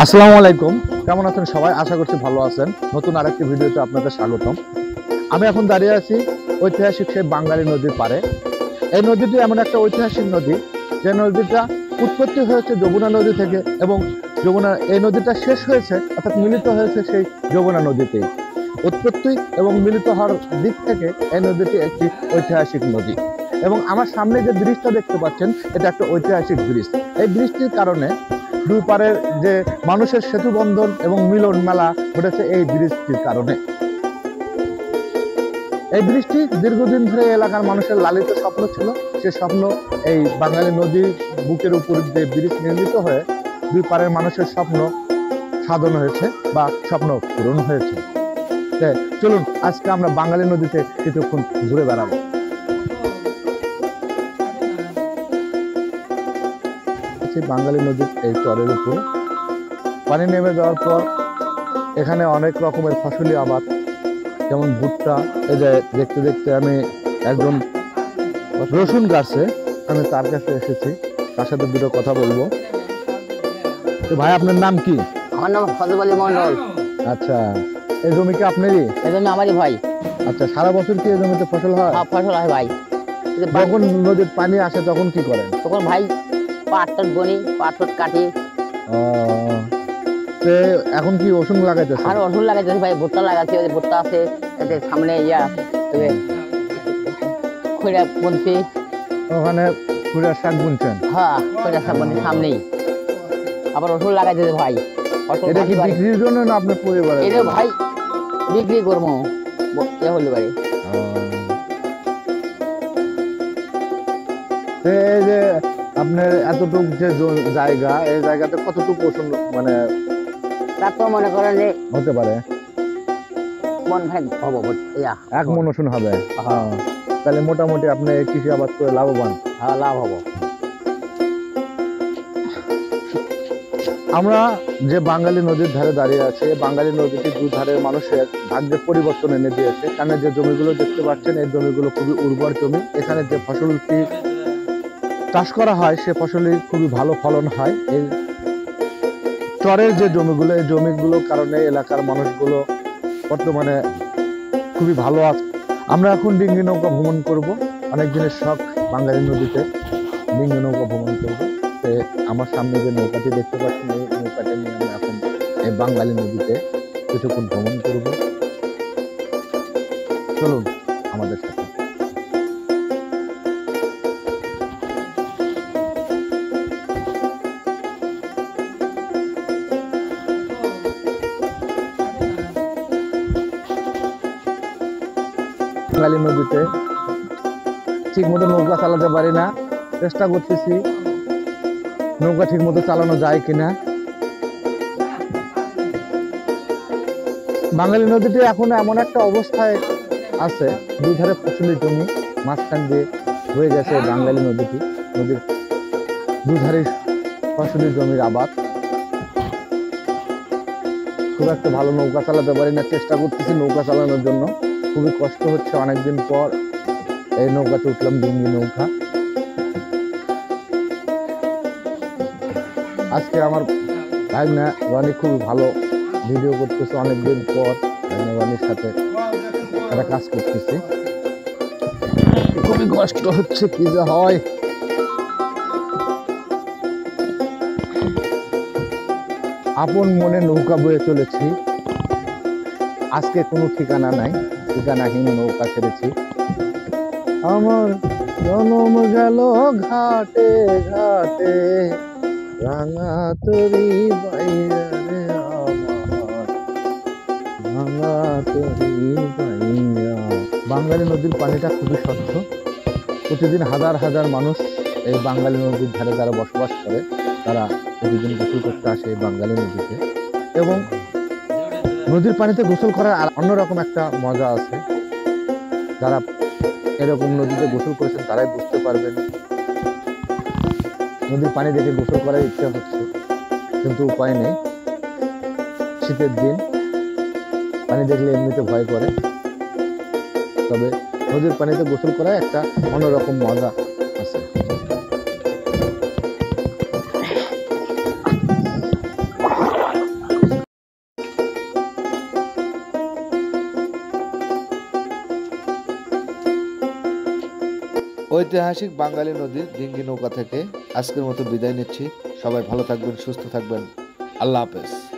আসসালামু আলাইকুম, কেমন আছেন সবাই? আশা করছি ভালো আছেন। নতুন আরেকটি ভিডিওতে আপনাদের স্বাগতম। আমি এখন দাঁড়িয়ে আছি ঐতিহাসিক সেই বাঙালি নদীর পাড়ে। এই নদীটি এমন একটা ঐতিহাসিক নদী, যে নদীটা উৎপত্তি হয়েছে যমুনা নদী থেকে, এবং এই নদীটা শেষ হয়েছে অর্থাৎ মিলিত হয়েছে সেই যমুনা নদীতেই। উৎপত্তি এবং মিলিত হওয়ার দিক থেকে এই নদীটি একটি ঐতিহাসিক নদী। এবং আমার সামনে যে ব্রিজটা দেখতে পাচ্ছেন, এটা একটা ঐতিহাসিক ব্রিজ। এই ব্রিজটির কারণে দুই পারের যে মানুষের সেতু বন্ধন এবং মিলন মেলা ঘটেছে এই ব্রিজটির কারণে। এই ব্রিজটি দীর্ঘদিন ধরে এলাকার মানুষের লালিত স্বপ্ন ছিল। সে স্বপ্ন এই বাঙালি নদীর বুকের উপর যে ব্রিজ নির্মিত হয়ে দুই পারের মানুষের স্বপ্ন সাধন হয়েছে বা স্বপ্ন পূরণ হয়েছে। চলুন আজকে আমরা বাঙালি নদীতে কিছুক্ষণ ঘুরে বেড়াবো। বাঙালি নদীর এই চরের উপর পানি নেমে যাওয়ার পর এখানে অনেক রকমের ফসলি আবাদ, যেমন ভুট্টা। এই যে দেখতে দেখতে আমি একজন রসুন গাছে, আমি তার কাছে এসেছি, তার সাথে দুটো কথা বলবো। তো ভাই, আপনার নাম কি? আমার নাম ফজল আলী মন্ডল। আচ্ছা, এই জমি কি আপনারই? এই জন্য আমারই ভাই। আচ্ছা, সারা বছর কি এই জমিতে ফসল হয়? হ্যাঁ, ফসল হয় ভাই। যখন নদীর পানি আসে তখন কি করেন? তখন ভাই পাট বনি, পাট কাটি। এখন কি ওষুধ লাগাইতেছে? আর ওষুধ লাগাইতেছে ভাই, ভুট্টা লাগাচ্ছি, ভুট্টা আছে সামনে, খৈরা বুনছি। ওখানে খৈরার শাক বুনছেন? হ্যাঁ, খৈরা শাক বুনছি সামনেই। আবার ওষুধ লাগাইতেছে ভাই। এটা কি বিক্রির জন্য না আপনার পরিবারের? এটা ভাই বিক্রি করবো হলে ভাই। এই যে আপনার এতটুক যে জায়গা, এই জায়গাতে কতটুকু ওষুধ মানে তারপর মনে করেন যে হতে পারে মন ভাই হবো 1 মণ ওষুধ হবে। তাহলে মোটামুটি আপনি কৃষি আবাদ করে লাভবান? হ্যাঁ, লাভ হবো। আমরা যে বাঙালি নদীর ধারে দাঁড়িয়ে আছে, বাঙালি নদীটি দুই ধারের মানুষের ভাগ্যে পরিবর্তন এনে দিয়েছে। কারণ যে জমিগুলো দেখতে পাচ্ছেন, এই জমিগুলো খুবই উর্বর জমি। এখানে যে ফসলটি চাষ করা হয় সে ফসলই খুবই ভালো ফলন হয়। এই চরের যে জমিগুলো, এই জমিগুলোর কারণে এলাকার মানুষগুলো বর্তমানে খুবই ভালো আছে। আমরা এখন ডিঙ্গি নৌকা ভ্রমণ করব। অনেক দিনের শখ বাঙালি নদীতে ডিঙ্গি নৌকা ভ্রমণ করবো। আমার সামনে যে নৌকাটি দেখতে পাচ্ছেন, এই নৌকাটি নিয়ে আমরা এখন এই বাঙালি নদীতে কিছুক্ষণ ভ্রমণ করব। চলুন আমাদের সাথে। বাঙালি নদীতে ঠিক মতো নৌকা চালাতে পারি না, চেষ্টা করতেছি নৌকা ঠিক মতো চালানো যায় কিনা। বাঙালি নদীটি এখন এমন একটা অবস্থায় আছে, দুই ধারে ফসলি জমি, মাঝখান দিয়ে হয়ে গেছে বাঙালি নদীটি। নদীর দুই ধারে ফসলি জমির আবাদ। খুব একটা ভালো নৌকা চালাতে পারি না, চেষ্টা করতেছি নৌকা চালানোর জন্য, খুবই কষ্ট হচ্ছে। অনেকদিন পর এই নৌকাতে উঠলাম, ডিঙ্গি নৌকা। আজকে আমার ভাইনা রনি খুবই ভালো ভিডিও করতেছে, অনেকদিন পর ভাইনা রনির সাথে একটা কাজ করতেছি। খুবই কষ্ট হচ্ছে, কি যে হয়। আপন মনে নৌকা বয়ে চলেছি। আজকে কোনো ঠিকানা নাই, ঠিকানাহীন নৌকা ছেড়েছি। আমার জনম গেল ঘাটে ঘাটে, রাঙা তরি বাইরে আমার, রাঙা তরি বাইরা। বাঙালি নদীর পানিটা খুবই স্বচ্ছ। প্রতিদিন হাজার হাজার মানুষ এই বাঙালি নদীর ধারে যারা বসবাস করে, তারা প্রতিদিন গোসল করতে আসে এই বাঙালি নদীতে। এবং নদীর পানিতে গোসল করার আর অন্যরকম একটা মজা আছে। যারা এরকম নদীতে গোসল করেছেন তারাই বুঝতে পারবেন। নদীর পানি দেখে গোসল করার ইচ্ছা হচ্ছে, কিন্তু উপায় নেই। শীতের দিন পানি দেখলে এমনিতে ভয় করে, তবে নদীর পানিতে গোসল করার একটা অন্যরকম মজা আছে। ঐতিহাসিক বাঙালি নদীর ডিঙ্গি নৌকা থেকে আজকের মতো বিদায় নিচ্ছি। সবাই ভালো থাকবেন, সুস্থ থাকবেন। আল্লাহ হাফেজ।